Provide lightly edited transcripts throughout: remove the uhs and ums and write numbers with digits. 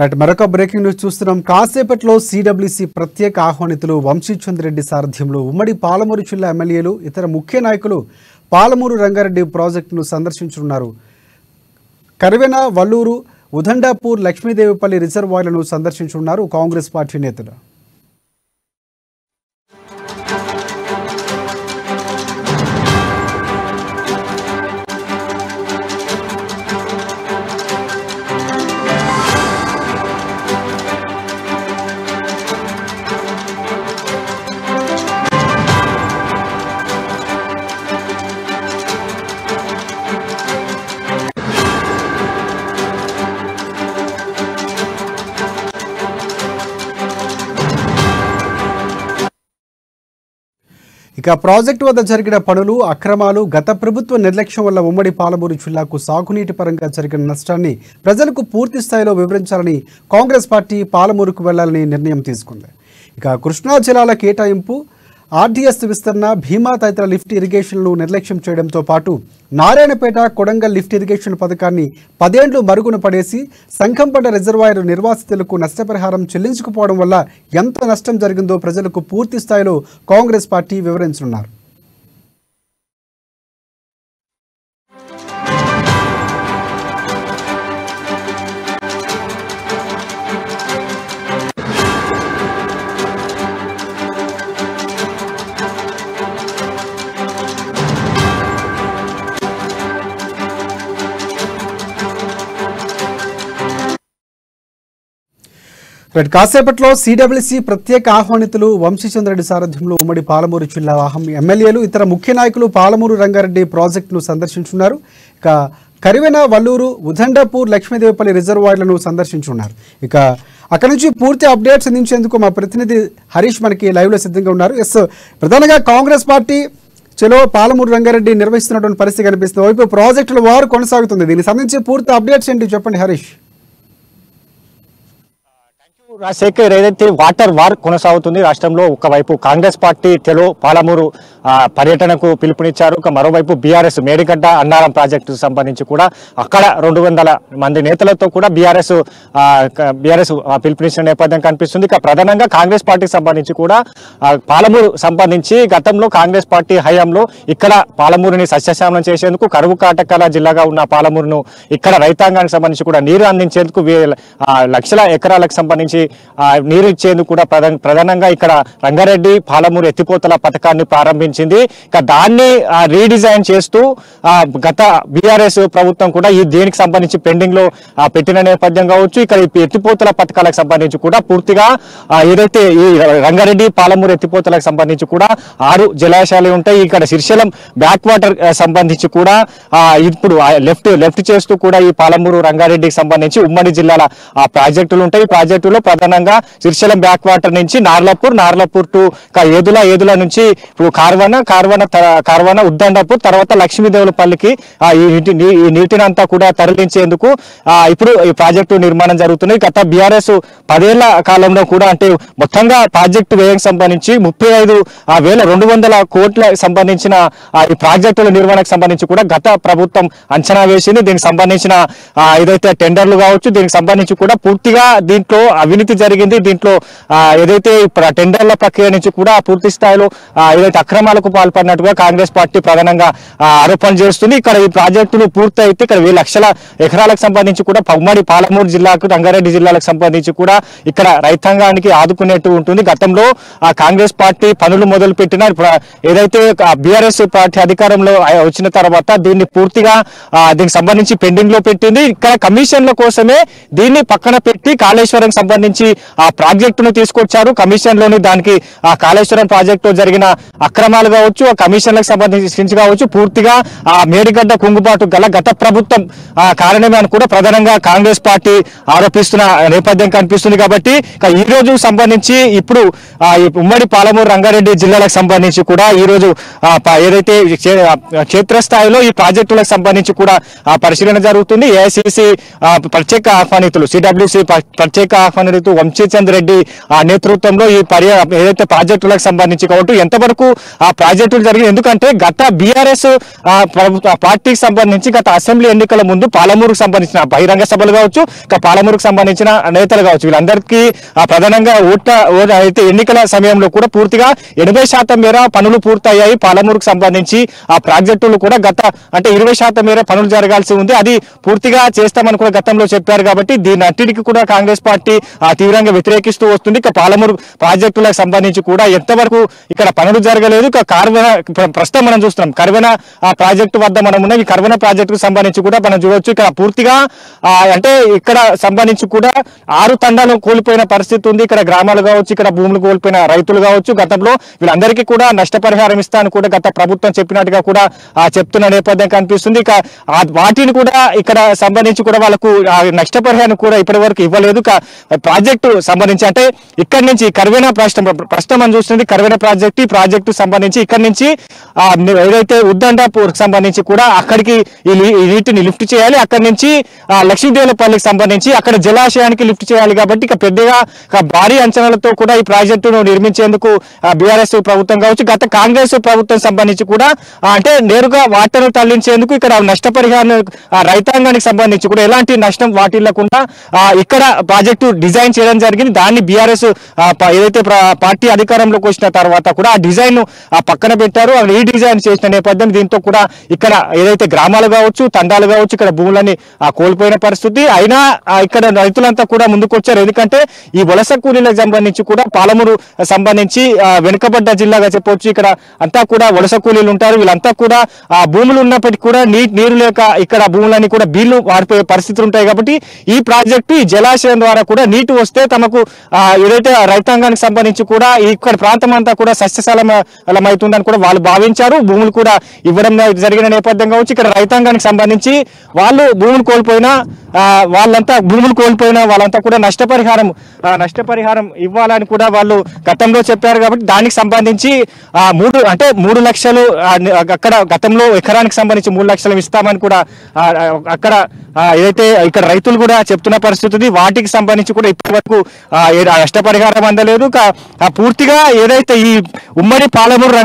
Right మరొక breaking news చూస్తున్నాం. కాసేపట్లో సిడబ్ల్యూసి ప్రత్యేక ఆహ్వానితులు వంశీచంద్రెడ్డి సారథ్యంలో ఉమ్మడి పాలమూరు జిల్లా ఎమ్మెల్యేలు ఇతర ముఖ్య నాయకులు పాలమూరు రంగారెడ్డి ప్రాజెక్టును సందర్శించనున్నారు. కరివెన, వల్లూరు, ఉదండాపూర్, లక్ష్మీదేవిపల్లి రిజర్వాయర్లను సందర్శించనున్నారు కాంగ్రెస్ పార్టీ నేతలు. ఇక ప్రాజెక్టు వద్ద జరిగిన పనులు, అక్రమాలు, గత ప్రభుత్వ నిర్లక్ష్యం వల్ల ఉమ్మడి పాలమూరు జిల్లాకు సాగునీటి పరంగా జరిగిన నష్టాన్ని ప్రజలకు పూర్తి స్థాయిలో వివరించాలని కాంగ్రెస్ పార్టీ పాలమూరుకు వెళ్లాలని నిర్ణయం తీసుకుంది. ఇక కృష్ణా జలాల కేటాయింపు, ఆర్డీఎస్ విస్తరణ, భీమా తదితర లిఫ్ట్ ఇరిగేషన్లను నిర్లక్ష్యం చేయడంతో పాటు నారాయణపేట, కొడంగల్ లిఫ్ట్ ఇరిగేషన్ పథకాన్ని 10 ఏళ్లు మరుగున పడేసి సంఖంపట రిజర్వాయర్ నిర్వాసితులకు నష్టపరిహారం చెల్లించకపోవడం వల్ల ఎంత నష్టం జరిగిందో ప్రజలకు పూర్తి స్థాయిలో కాంగ్రెస్ పార్టీ వివరించనున్నారు. కాసేపట్లో సిడబ్ల్యూసి ప్రత్యేక ఆహ్వానితులు వంశీచంద్రెడ్డి సారథ్యంలో ఉమ్మడి పాలమూరు జిల్లా ఎమ్మెల్యేలు ఇతర ముఖ్య నాయకులు పాలమూరు రంగారెడ్డి ప్రాజెక్టును సందర్శించున్నారు. ఇక కరివెన, వల్లూరు, ఉదండాపూర్, లక్ష్మీదేవిపల్లి రిజర్వాయర్లను సందర్శించున్నారు. ఇక అక్కడి నుంచి పూర్తి అప్డేట్స్ అందించేందుకు మా ప్రతినిధి హరీష్ మనకి లైవ్లో సిద్ధంగా ఉన్నారు. ప్రధానంగా కాంగ్రెస్ పార్టీ చలో పాలమూరు రంగారెడ్డి నిర్వహిస్తున్నటువంటి పరిస్థితి కనిపిస్తుంది. వైపు ప్రాజెక్టుల వారు కొనసాగుతుంది. దీనికి సంబంధించి పూర్తి అప్డేట్స్ ఏంటి చెప్పండి హరీష్. రాజశేఖర్, ఏదైతే వాటర్ వార్ కొనసాగుతుంది రాష్ట్రంలో, ఒకవైపు కాంగ్రెస్ పార్టీ తెలో పాలమూరు పర్యటనకు పిలుపునిచ్చారు. మరోవైపు బీఆర్ఎస్ మేడిగడ్డ అన్నారం ప్రాజెక్టు సంబంధించి కూడా అక్కడ 200 మంది నేతలతో కూడా బీఆర్ఎస్ పిలుపునిచ్చిన నేపథ్యం కనిపిస్తుంది. ఇక ప్రధానంగా కాంగ్రెస్ పార్టీకి సంబంధించి కూడా పాలమూరు సంబంధించి గతంలో కాంగ్రెస్ పార్టీ హయాంలో ఇక్కడ పాలమూరుని సస్యశ్యామలం చేసేందుకు, కరువు కాటకాల జిల్లాగా ఉన్న పాలమూరును ఇక్కడ రైతాంగానికి సంబంధించి కూడా నీరు అందించేందుకు లక్షల ఎకరాలకు సంబంధించి నీరు ఇచ్చేందుకు కూడా ప్రధానంగా ఇక్కడ రంగారెడ్డి పాలమూరు ఎత్తిపోతల పథకాన్ని ప్రారంభించింది. ఇక దాన్ని రీడిజైన్ చేస్తూ గత బీఆర్ఎస్ ప్రభుత్వం కూడా దీనికి సంబంధించి పెండింగ్ లో పెట్టిన నేపథ్యం కావచ్చు. ఇక్కడ ఎత్తిపోతల పథకాలకు సంబంధించి కూడా పూర్తిగా ఏదైతే ఈ రంగారెడ్డి పాలమూరు ఎత్తిపోతలకు సంబంధించి కూడా 6 జలాశయాలు ఉంటాయి. ఇక్కడ శ్రీశైలం బ్యాక్ వాటర్ సంబంధించి కూడా ఇప్పుడు లెఫ్ట్ చేస్తూ కూడా ఈ పాలమూరు రంగారెడ్డికి సంబంధించి ఉమ్మడి జిల్లాల ప్రాజెక్టులు ఉంటాయి. ఈ ప్రాజెక్టులో ప్రధానంగా శ్రీశైలం బ్యాక్ వాటర్ నుంచి నార్లపూర్ టు ఏదుల నుంచి కార్వన, ఉద్దండాపూర్, తర్వాత లక్ష్మీదేవులపల్లికి ఈ నీటిని అంతా కూడా తరలించేందుకు ఇప్పుడు ఈ ప్రాజెక్టు నిర్మాణం జరుగుతుంది. గత బీఆర్ఎస్ 10 ఏళ్ల కాలంలో కూడా అంటే మొత్తంగా ప్రాజెక్టు వ్యయం సంబంధించి 35,200 కోట్ల సంబంధించిన ఈ ప్రాజెక్టుల నిర్వహణకు సంబంధించి కూడా గత ప్రభుత్వం అంచనా వేసింది. దీనికి సంబంధించిన ఏదైతే టెండర్లు కావచ్చు, దీనికి సంబంధించి కూడా పూర్తిగా దీంట్లో అవినీతి జరిగింది. దీంట్లో ఏదైతే టెండర్ల ప్రక్రియ నుంచి కూడా పూర్తి స్థాయిలో ఏదైతే అక్రమాలకు పాల్పడినట్టుగా కాంగ్రెస్ పార్టీ ప్రధానంగా ఆరోపణలు చేస్తుంది. ఇక్కడ ఈ ప్రాజెక్టులు పూర్తి అయితే ఇక్కడ 1,00,000 లక్షల ఎకరాలకు సంబంధించి కూడా ఉమ్మడి పాలమూరు జిల్లాకు, రంగారెడ్డి జిల్లాలకు సంబంధించి కూడా ఇక్కడ రైతాంగానికి ఆదుకునేట్టు ఉంటుంది. గతంలో కాంగ్రెస్ పార్టీ పనులు మొదలు పెట్టిన ఏదైతే బీఆర్ఎస్ పార్టీ అధికారంలో వచ్చిన తర్వాత దీన్ని పూర్తిగా దీనికి సంబంధించి పెండింగ్ లో పెట్టింది. ఇక్కడ కమిషన్ల కోసమే దీన్ని పక్కన పెట్టి కాళేశ్వరం సంబంధించి ఆ ప్రాజెక్టును తీసుకొచ్చారు. కమిషన్ లోని దానికి ఆ కాళేశ్వరం ప్రాజెక్టు జరిగిన అక్రమాలు కావచ్చు, ఆ కమిషన్లకు సంబంధించి కావచ్చు, పూర్తిగా ఆ మేడిగడ్డ కుంగుబాటు గల గత ప్రభుత్వం కారణమే అని కూడా ప్రధానంగా కాంగ్రెస్ పార్టీ ఆరోపిస్తున్న నేపథ్యం కనిపిస్తుంది. కాబట్టి ఈ రోజు సంబంధించి ఇప్పుడు ఉమ్మడి పాలమూరు రంగారెడ్డి జిల్లాలకు సంబంధించి కూడా ఈ రోజు ఏదైతే క్షేత్రస్థాయిలో ఈ ప్రాజెక్టులకు సంబంధించి కూడా పరిశీలన జరుగుతుంది. ఏఐసిసి ప్రత్యేక ఆహ్వానితులు, సిడబ్ల్యూసి ప్రత్యేక ఆహ్వానితులు బాధితుడు వంశీచంద్ రెడ్డి నేతృత్వంలో ఈ ఏదైతే ప్రాజెక్టులకు సంబంధించి కాబట్టి ఎంతవరకు ఆ ప్రాజెక్టులు జరిగింది. ఎందుకంటే గత బీఆర్ఎస్ పార్టీకి సంబంధించి గత అసెంబ్లీ ఎన్నికల ముందు పాలమూరుకు సంబంధించిన బహిరంగ సభలు కావచ్చు, పాలమూరుకు సంబంధించిన నేతలు కావచ్చు, వీళ్ళందరికీ ప్రధానంగా అయితే ఎన్నికల సమయంలో కూడా పూర్తిగా 80% మేర పనులు పూర్తయ్యాయి. పాలమూరుకు సంబంధించి ఆ ప్రాజెక్టులు కూడా అంటే 20% మేర పనులు జరగాల్సి ఉంది, అది పూర్తిగా చేస్తామని కూడా గతంలో చెప్పారు. కాబట్టి దీని అన్నిటికీ కూడా కాంగ్రెస్ పార్టీ తీవ్రంగా వ్యతిరేకిస్తూ వస్తుంది. ఇక పాలమూరు ప్రాజెక్టులకు సంబంధించి కూడా ఎంతవరకు ఇక్కడ పనులు జరగలేదు. ఇక ప్రస్తుతం మనం చూస్తున్నాం కర్వెన ప్రాజెక్టు వద్ద మనం ఉన్నాం. ఈ కర్వెన ప్రాజెక్టుకు సంబంధించి కూడా మనం చూడవచ్చు. ఇక్కడ పూర్తిగా అంటే ఇక్కడ సంబంధించి కూడా 6 తండాలు కోల్పోయిన పరిస్థితి ఉంది. ఇక్కడ గ్రామాలు కావచ్చు, ఇక్కడ భూములు కోల్పోయిన రైతులు కావచ్చు, గతంలో వీళ్ళందరికీ కూడా నష్టపరిహారం ఇస్తాను కూడా గత ప్రభుత్వం చెప్పినట్టుగా కూడా చెప్తున్న నేపథ్యం కనిపిస్తుంది. ఇక వాటిని కూడా ఇక్కడ సంబంధించి కూడా వాళ్ళకు నష్టపరిహారం కూడా ఇప్పటి వరకు ఇవ్వలేదు. ప్రాజెక్టు సంబంధించి అంటే ఇక్కడ నుంచి కర్వెన ప్రస్తుతం మనం చూస్తుంది కర్వెన ప్రాజెక్టు. ఈ ప్రాజెక్టు సంబంధించి ఇక్కడ నుంచి ఏదైతే ఉద్దండాపూర్ సంబంధించి కూడా అక్కడికి ఈ నీటిని లిఫ్ట్ చేయాలి. అక్కడి నుంచి లక్ష్మీదేవులపల్లికి సంబంధించి అక్కడ జలాశయానికి లిఫ్ట్ చేయాలి. కాబట్టి ఇక పెద్దగా భారీ అంచనాలతో కూడా ఈ ప్రాజెక్టును నిర్మించేందుకు బీఆర్ఎస్ ప్రభుత్వం కావచ్చు, గత కాంగ్రెస్ ప్రభుత్వం సంబంధించి కూడా అంటే నేరుగా వాటను తరలించేందుకు ఇక్కడ నష్టపరిహారం రైతాంగానికి సంబంధించి కూడా ఎలాంటి నష్టం వాటిల్లకుండా ఇక్కడ ప్రాజెక్టు డిజైన్ చేయడం జరిగింది. దాన్ని బీఆర్ఎస్ ఏదైతే పార్టీ అధికారంలోకి వచ్చిన తర్వాత కూడా ఆ డిజైన్ పక్కన పెట్టారు. రీడిజైన్ చేసిన నేపథ్యం దీంతో కూడా ఇక్కడ ఏదైతే గ్రామాలు కావచ్చు, తండాలు కావచ్చు, ఇక్కడ భూములని కోల్పోయిన పరిస్థితి. అయినా ఇక్కడ రైతులంతా కూడా ముందుకు వచ్చారు. ఎందుకంటే ఈ వలస కూలీలకు సంబంధించి కూడా పాలమూరు సంబంధించి వెనుకబడ్డ జిల్లాగా చెప్పవచ్చు. ఇక్కడ అంతా కూడా వలస కూలీలు ఉంటారు. వీళ్ళంతా కూడా భూములు ఉన్నప్పటికీ కూడా నీరు లేక ఇక్కడ భూములని కూడా బీళ్లు వాడిపోయే పరిస్థితులు ఉంటాయి. కాబట్టి ఈ ప్రాజెక్టు ఈ జలాశయం ద్వారా కూడా నీటి వస్తే తమకు ఏదైతే రైతాంగానికి సంబంధించి కూడా ఇక్కడ ప్రాంతం అంతా కూడా సస్యశాలమవుతుందని కూడా వాళ్ళు భావించారు. భూములు కూడా ఇవ్వడం జరిగిన నేపథ్యం కావచ్చు. ఇక్కడ రైతాంగానికి సంబంధించి వాళ్ళు భూములు కోల్పోయినా వాళ్ళంతా కూడా నష్టపరిహారం ఇవ్వాలని కూడా వాళ్ళు గతంలో చెప్పారు. కాబట్టి దానికి సంబంధించి 3 లక్షలు అక్కడ గతంలో ఎకరానికి సంబంధించి 3 లక్షలు ఇస్తామని కూడా అక్కడ ఏదైతే ఇక్కడ రైతులు కూడా చెప్తున్న పరిస్థితి ఉంది. వాటికి సంబంధించి కూడా ఇప్పటి వరకు నష్టపరిహారం అందలేదు. పూర్తిగా ఏదైతే ఈ ఉమ్మడి పాలమూరు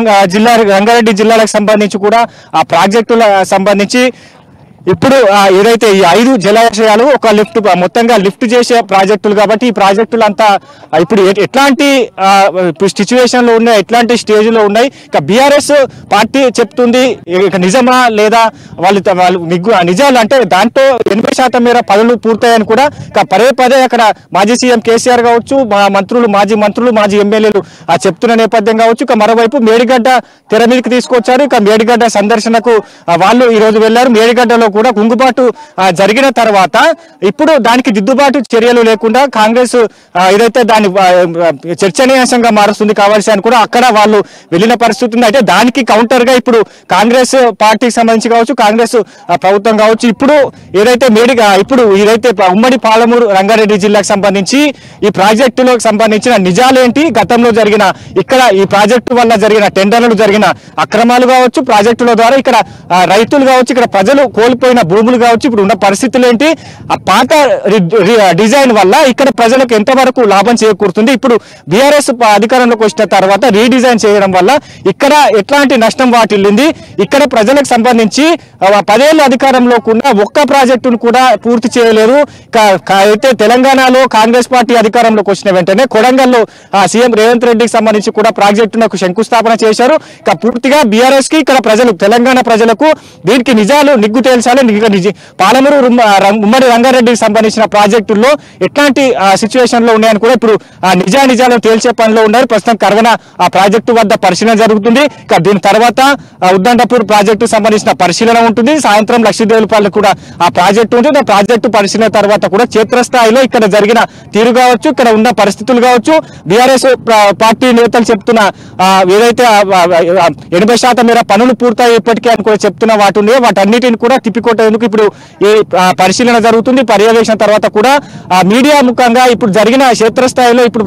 రంగారెడ్డి జిల్లాలకు సంబంధించి కూడా ఆ ప్రాజెక్టుల సంబంధించి ఇప్పుడు ఏదైతే ఈ 5 జలాశయాలు ఒక మొత్తంగా లిఫ్ట్ చేసే ప్రాజెక్టులు. కాబట్టి ఈ ప్రాజెక్టులు అంతా ఇప్పుడు ఎట్లాంటి సిచ్యువేషన్ లో ఉన్నాయి, ఎట్లాంటి స్టేజ్ లో ఉన్నాయి. ఇక బీఆర్ఎస్ పార్టీ చెప్తుంది ఇక నిజమా లేదా వాళ్ళు నిజాలు అంటే దాంట్లో 80% మేర పనులు పూర్తయ్యాయని కూడా పదే అక్కడ మాజీ సీఎం కేసీఆర్ కావచ్చు, మాజీ మంత్రులు మాజీ ఎమ్మెల్యేలు చెప్తున్న నేపథ్యం కావచ్చు. ఇక మరోవైపు మేడిగడ్డ తెర మీదకి తీసుకొచ్చారు. ఇక మేడిగడ్డ సందర్శనకు వాళ్ళు ఈ రోజు వెళ్లారు. మేడిగడ్డలో కూడా కుంగుబాటు జరిగిన తర్వాత ఇప్పుడు దానికి దిద్దుబాటు చర్యలు లేకుండా కాంగ్రెస్ ఏదైతే దాన్ని చర్చనీయాంశంగా మారుస్తుంది కావాల్సి అని కూడా అక్కడ వాళ్ళు వెళ్ళిన పరిస్థితి ఉంది. అయితే దానికి కౌంటర్ గా ఇప్పుడు కాంగ్రెస్ పార్టీకి సంబంధించి కావచ్చు, కాంగ్రెస్ ప్రభుత్వం కావచ్చు, ఇప్పుడు ఏదైతే ఇదైతే ఉమ్మడి పాలమూరు రంగారెడ్డి జిల్లాకు సంబంధించి ఈ ప్రాజెక్టులకు సంబంధించిన నిజాలేంటి, గతంలో జరిగిన ఇక్కడ ఈ ప్రాజెక్టు వల్ల జరిగిన టెండర్లు జరిగిన అక్రమాలు కావచ్చు, ప్రాజెక్టుల ద్వారా ఇక్కడ రైతులు కావచ్చు, ఇక్కడ ప్రజలు కోల్పోయిన భూములు కావచ్చు, ఇప్పుడు ఉన్న పరిస్థితులు ఏంటి, ఆ పాత డిజైన్ వల్ల ఇక్కడ ప్రజలకు ఎంతవరకు లాభం చేకూరుతుంది, ఇప్పుడు బీఆర్ఎస్ అధికారంలోకి వచ్చిన తర్వాత రీడిజైన్ చేయడం వల్ల ఇక్కడ ఎట్లాంటి నష్టం వాటిల్లింది, ఇక్కడ ప్రజలకు సంబంధించి 10 ఏళ్ళ అధికారంలో కూడా ఒక్క ప్రాజెక్టును కూడా పూర్తి చేయలేదు. అయితే తెలంగాణలో కాంగ్రెస్ పార్టీ అధికారంలోకి వచ్చిన వెంటనే కొడంగల్లో సీఎం రేవంత్ రెడ్డికి సంబంధించి కూడా ప్రాజెక్టునకు శంకుస్థాపన చేశారు. పూర్తిగా బీఆర్ఎస్ కి ఇక్కడ ప్రజలు తెలంగాణ ప్రజలకు దీనికి నిజాలు నిగ్గు తేల్చాలి. పాలమూరు ఉమ్మడి రంగారెడ్డికి సంబంధించిన ప్రాజెక్టుల్లో ఎట్లాంటి సిచ్యువేషన్ లో ఉన్నాయని కూడా ఇప్పుడు నిజాలను తేల్చే పనిలో ఉన్నారు. ప్రస్తుతం కర్వన ఆ ప్రాజెక్టు వద్ద పరిశీలన జరుగుతుంది. దీని తర్వాత ఉద్దండపూర్ ప్రాజెక్టు సంబంధించిన పరిశీలన ఉంటుంది. సాయంత్రం లక్ష్మీదేవులపల్లి కూడా ఆ ప్రాజెక్టు ఉంటుంది. ఆ ప్రాజెక్టు పరిశీలన తర్వాత కూడా క్షేత్రస్థాయిలో ఇక్కడ జరిగిన తీరు కావచ్చు, ఇక్కడ ఉన్న పరిస్థితులు కావచ్చు, బీఆర్ఎస్ పార్టీ నేతలు చెప్తున్న ఏదైతే 80% మేర పనులు పూర్తయి ఇప్పటికే అని కూడా చెప్తున్న వాటి ఉన్నాయో వాటన్నిటిని కూడా తిప్పికొట్టేందుకు ఇప్పుడు ఈ పరిశీలన జరుగుతుంది. పర్యవేక్షణ తర్వాత కూడా మీడియా ముఖంగా ఇప్పుడు జరిగిన క్షేత్రస్థాయిలో ఇప్పుడు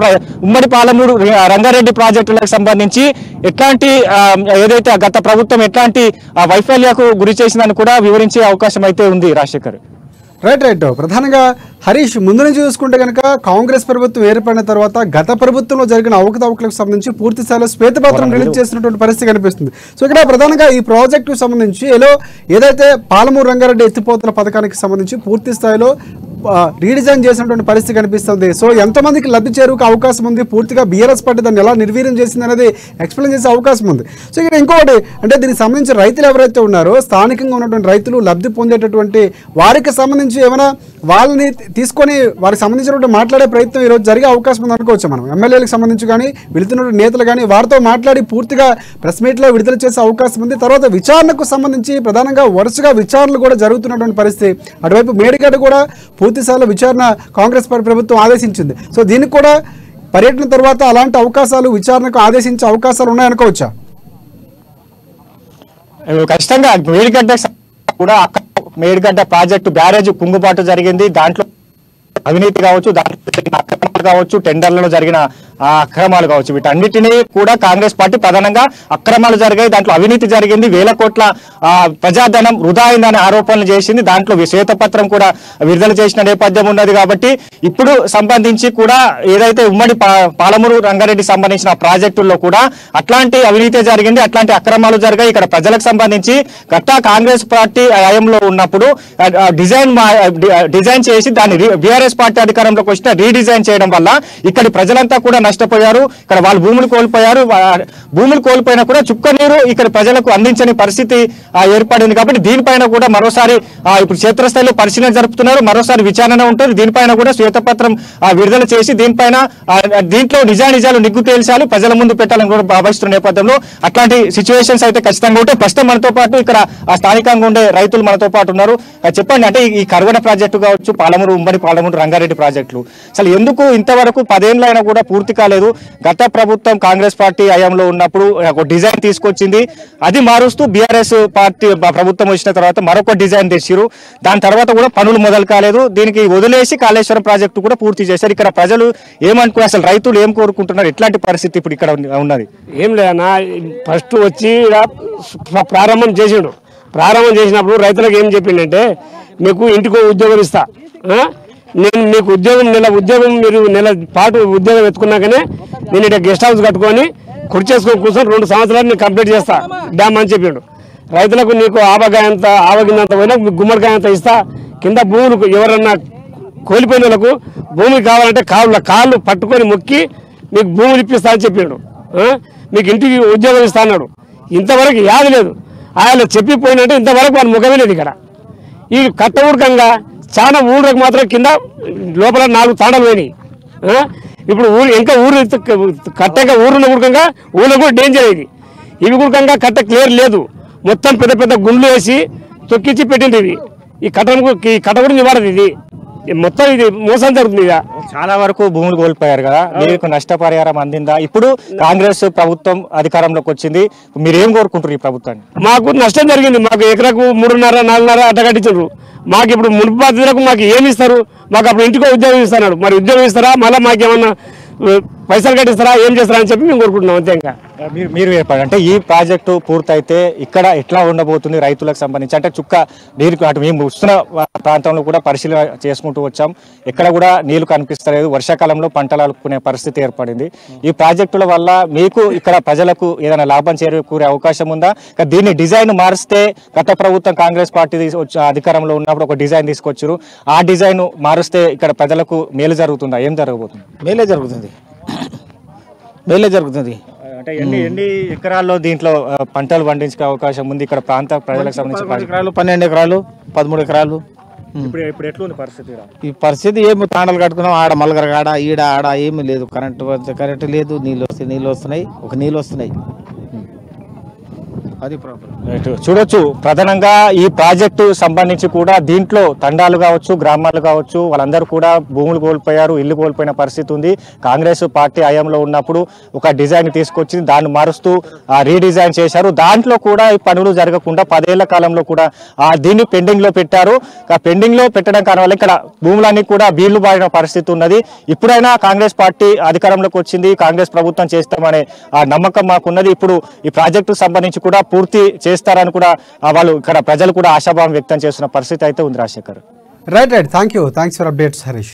ఉమ్మడి పాలమూరు రంగారెడ్డి ప్రాజెక్టులకు సంబంధించి ఎట్లాంటి ఏదైతే గత ప్రభుత్వం ఎట్లాంటి వైఫల్యాలకు గురి చేసిందని కూడా వివరించే అవకాశం అయితే ఉంది. రాజశేఖర్. రైట్ ప్రధానంగా హరీష్ ముందు నుంచి చూసుకుంటే కనుక కాంగ్రెస్ ప్రభుత్వం ఏర్పడిన తర్వాత గత ప్రభుత్వంలో జరిగిన అవకతవకలకు సంబంధించి పూర్తి స్థాయిలో శ్వేతపత్రం రిలీజ్ చేసినటువంటి పరిస్థితి కనిపిస్తుంది. సో ఇక్కడ ప్రధానంగా ఈ ప్రాజెక్టుకు సంబంధించి ఏదైతే పాలమూరు రంగారెడ్డి ఎత్తిపోతల పథకానికి సంబంధించి పూర్తి స్థాయిలో రీడిజైన్ చేసినటువంటి పరిస్థితి కనిపిస్తుంది. సో ఎంతమందికి లబ్ధి చేరుకు అవకాశం ఉంది, పూర్తిగా బీఆర్ఎస్ పార్టీ దాన్ని ఎలా నిర్వీర్యం చేసింది అనేది ఎక్స్ప్లెయిన్ చేసే అవకాశం ఉంది. సో ఇక్కడ ఇంకొకటి అంటే దీనికి సంబంధించి రైతులు ఎవరైతే ఉన్నారో స్థానికంగా ఉన్నటువంటి రైతులు లబ్ధి పొందేటటువంటి వారికి సంబంధించి ఏమైనా వాళ్ళని తీసుకొని వారికి సంబంధించినటువంటి మాట్లాడే ప్రయత్నం ఈరోజు జరిగే అవకాశం ఉంది అనుకోవచ్చు. మనం ఎమ్మెల్యేలకు సంబంధించి కానీ వెళుతున్న నేతలు కానీ వారితో మాట్లాడి పూర్తిగా ప్రెస్ మీట్లో విడుదల చేసే అవకాశం ఉంది. తర్వాత విచారణకు సంబంధించి ప్రధానంగా వరుసగా విచారణలు కూడా జరుగుతున్నటువంటి పరిస్థితి. అటువైపు మేడిగడ్డ కూడా పూర్తి స్థాయిలో విచారణ కాంగ్రెస్ ప్రభుత్వం ఆదేశించింది. సో దీనికి కూడా పర్యటన తర్వాత అలాంటి అవకాశాలు విచారణకు ఆదేశించే అవకాశాలు ఉన్నాయనుకోవచ్చా? ఖచ్చితంగా మేడిగడ్డ కూడా మేడిగడ్డ ప్రాజెక్టు బ్యారేజ్ కుంగుబాటు జరిగింది. దాంట్లో అవినీతి కావచ్చు, దాంట్లో జరిగిన అక్రమాలు కావచ్చు, టెండర్లలో జరిగిన అక్రమాలు కావచ్చు, వీటన్నిటినీ కూడా కాంగ్రెస్ పార్టీ ప్రధానంగా అక్రమాలు జరిగాయి, దాంట్లో అవినీతి జరిగింది, 1000 కోట్ల ప్రజాధనం వృధా అయిందనే ఆరోపణలు చేసింది. దాంట్లో శ్వేతపత్రం కూడా విడుదల చేసిన నేపథ్యం ఉన్నది. కాబట్టి ఇప్పుడు సంబంధించి కూడా ఏదైతే ఉమ్మడి పాలమూరు రంగారెడ్డి సంబంధించిన ప్రాజెక్టుల్లో కూడా అట్లాంటి అవినీతి జరిగింది, అట్లాంటి అక్రమాలు జరిగాయి. ఇక్కడ ప్రజలకు సంబంధించి గత కాంగ్రెస్ పార్టీ హయాంలో ఉన్నప్పుడు డిజైన్ చేసి దాన్ని బీఆర్ఎస్ పార్టీ అధికారంలోకి వచ్చిన రీడిజైన్ చేయడం వల్ల ఇక్కడి ప్రజలంతా కూడా నష్టపోయారు. ఇక్కడ వాళ్ళు భూములు కోల్పోయారు. భూములు కోల్పోయినా కూడా చుక్క నీరు ఇక్కడ ప్రజలకు అందించని పరిస్థితి ఏర్పడింది. కాబట్టి దీనిపైన కూడా మరోసారి ఇప్పుడు క్షేత్రస్థాయిలో పరిశీలన జరుపుతున్నారు. మరోసారి విచారణ ఉంటుంది. దీనిపైన కూడా శ్వేతపత్రం విడుదల చేసి దీంట్లో నిజానిజాలు నిగ్గు తేల్చాలి, ప్రజల ముందు పెట్టాలని కూడా భావిస్తున్న నేపథ్యంలో అట్లాంటి సిచ్యువేషన్స్ అయితే ఖచ్చితంగా ఉంటాయి. ప్రస్తుతం మనతో పాటు ఇక్కడ స్థానికంగా ఉండే రైతులు మనతో పాటు ఉన్నారు. చెప్పండి, అంటే ఈ కర్వడ ప్రాజెక్టు కావచ్చు, ఉమ్మడి పాలమూరు రంగారెడ్డి ప్రాజెక్టులు అసలు ఎందుకు ఇంతవరకు 10 ఏళ్లైనా కూడా పూర్తి కాలేదు? గత ప్రభుత్వం కాంగ్రెస్ పార్టీ హయాంలో ఉన్నప్పుడు ఒక డిజైన్ తీసుకొచ్చింది, అది మారుస్తూ బీఆర్ఎస్ పార్టీ ప్రభుత్వం వచ్చిన తర్వాత మరొక డిజైన్ తెచ్చిరు. దాని తర్వాత కూడా పనులు మొదలు కాలేదు. దీనికి వదిలేసి కాళేశ్వరం ప్రాజెక్టు కూడా పూర్తి చేశారు. ఇక్కడ ప్రజలు ఏమనుకున్నారు, అసలు రైతులు ఏం కోరుకుంటున్నారు, ఎట్లాంటి పరిస్థితి ఇప్పుడు ఇక్కడ ఉన్నది? ఏం లేదన్నా, ఫస్ట్ వచ్చి ప్రారంభం చేసిండు. ప్రారంభం చేసినప్పుడు రైతులకు ఏం చెప్పిండంటే, మీకు ఇంటికి ఉద్యోగం ఇస్తా, నేను మీకు ఉద్యోగం మీరు నెల పాటు ఉద్యోగం ఎత్తుకున్నాకనే నేను ఇక్కడ గెస్ట్ హౌస్ కట్టుకొని కుర్చేసుకొని కూర్చొని 2 సంవత్సరాలు నేను కంప్లీట్ చేస్తా డ్యామ్ అని చెప్పిండు. రైతులకు నీకు ఆవగిందంత పోయినా మీకు గుమ్మడికాయ అంత ఇస్తా, కింద భూములు ఎవరన్నా కోల్పోయిన వాళ్ళకు భూమి కావాలంటే కాళ్ళు పట్టుకొని మొక్కి మీకు భూములు ఇప్పిస్తా అని చెప్పిండు. మీకు ఇంటికి ఉద్యోగం ఇస్తా అన్నాడు. ఇంతవరకు యాది లేదు. ఆయన చెప్పిపోయినట్టే ఇంతవరకు వాళ్ళ ముఖమే లేదు. ఇక్కడ ఈ కట్టఊరకంగా చాలా ఊళ్ళకి మాత్రం కింద లోపల 4 తాండాలు పోయినాయి. ఇప్పుడు ఇంకా కట్టగా ఊరున్న కూడకంగా ఊళ్ళో కూడా డేంజర్ అయింది. ఇవి కూడకంగా కట్ట క్లియర్ లేదు. మొత్తం పెద్ద పెద్ద గుండ్లు వేసి తొక్కించి పెట్టింది. ఇవి ఈ కట్ట కూడా నివాడదు. ఇది మొత్తం ఇది మోసం జరుగుతుంది. చాలా వరకు భూములు కోల్పోయారు కదా, మీకు నష్టపరిహారం అందిందా? ఇప్పుడు కాంగ్రెస్ ప్రభుత్వం అధికారంలోకి వచ్చింది, మీరేం కోరుకుంటారు ఈ ప్రభుత్వాన్ని? మాకు నష్టం జరిగింది. మాకు ఎకరకు 3.5, 4.5 అట్ట కట్టించారు. మాకు ఇప్పుడు మున్పు బాధ్యతలకు మాకు ఏమి ఇస్తారు? మాకు అప్పుడు ఇంటికో ఉద్యోగం ఇస్తున్నాడు. మరి ఉద్యోగం ఇస్తారా, మళ్ళీ మాకేమన్నా పైసలు కట్టిస్తారా, ఏం చేస్తారా అని చెప్పి మేము కోరుకుంటున్నాం. అంతే. ఇంకా మీరు చెప్పండి, అంటే ఈ ప్రాజెక్టు పూర్తయితే ఇక్కడ ఎట్లా ఉండబోతుంది రైతులకు సంబంధించి? అంటే చుక్క నీరు అటు మేము వస్తున్న ప్రాంతంలో కూడా పరిశీలన చేసుకుంటూ వచ్చాం, ఎక్కడ కూడా నీళ్లు కనిపిస్తలేదు. వర్షాకాలంలో పంటలు అలుపుకునే పరిస్థితి ఏర్పడింది. ఈ ప్రాజెక్టుల వల్ల మీకు ఇక్కడ ప్రజలకు ఏదైనా లాభం చేకూరే అవకాశం ఉందా? దీన్ని డిజైన్ మారిస్తే గత ప్రభుత్వం కాంగ్రెస్ పార్టీ అధికారంలో ఉన్నప్పుడు ఒక డిజైన్ తీసుకొచ్చారు, ఆ డిజైన్ మారిస్తే ఇక్కడ ప్రజలకు మేలు జరుగుతుందా? ఏం జరగబోతుంది? మేలే జరుగుతుంది. అంటే ఎన్ని ఎకరాల్లో దీంట్లో పంటలు పండించే అవకాశం ఉంది ఇక్కడ ప్రాంత ప్రజలకు సంబంధించి? 12 ఎకరాలు 13 ఎకరాలు. ఇప్పుడు ఎట్లుంది పరిస్థితి? ఈ పరిస్థితి ఏమి తాండలు కట్టుకున్నాం, ఆడ మలగరగాడ ఈడ ఆడ ఏమి లేదు. కరెంటు లేదు, నీళ్ళు వస్తున్నాయి, ఒక నీళ్ళు వస్తున్నాయి. అది ప్రాబ్లం. చూడొచ్చు, ప్రధానంగా ఈ ప్రాజెక్టు సంబంధించి కూడా దీంట్లో తండాలు కావచ్చు, గ్రామాలు కావచ్చు, వాళ్ళందరూ కూడా భూములు కోల్పోయారు, ఇల్లు కోల్పోయిన పరిస్థితి ఉంది. కాంగ్రెస్ పార్టీ హయాంలో ఉన్నప్పుడు ఒక డిజైన్ తీసుకొచ్చి దాన్ని మారుస్తూ రీడిజైన్ చేశారు. దాంట్లో కూడా ఈ పనులు జరగకుండా 10 ఏళ్ల కాలంలో కూడా దీన్ని పెండింగ్ లో పెట్టారు. పెండింగ్ లో పెట్టడం కారణం ఇక్కడ భూములన్నీ కూడా బీళ్లు బారిన పరిస్థితి ఉన్నది. ఇప్పుడైనా కాంగ్రెస్ పార్టీ అధికారంలోకి వచ్చింది, కాంగ్రెస్ ప్రభుత్వం చేస్తామనే నమ్మకం మాకున్నది. ఇప్పుడు ఈ ప్రాజెక్టు సంబంధించి కూడా పూర్తి చేస్తారని కూడా వాళ్ళు ఇక్కడ ప్రజలు కూడా ఆశాభావం వ్యక్తం చేస్తున్న పరిస్థితి అయితే ఉంది. Rajasekhar. Right thanks for updates Harish.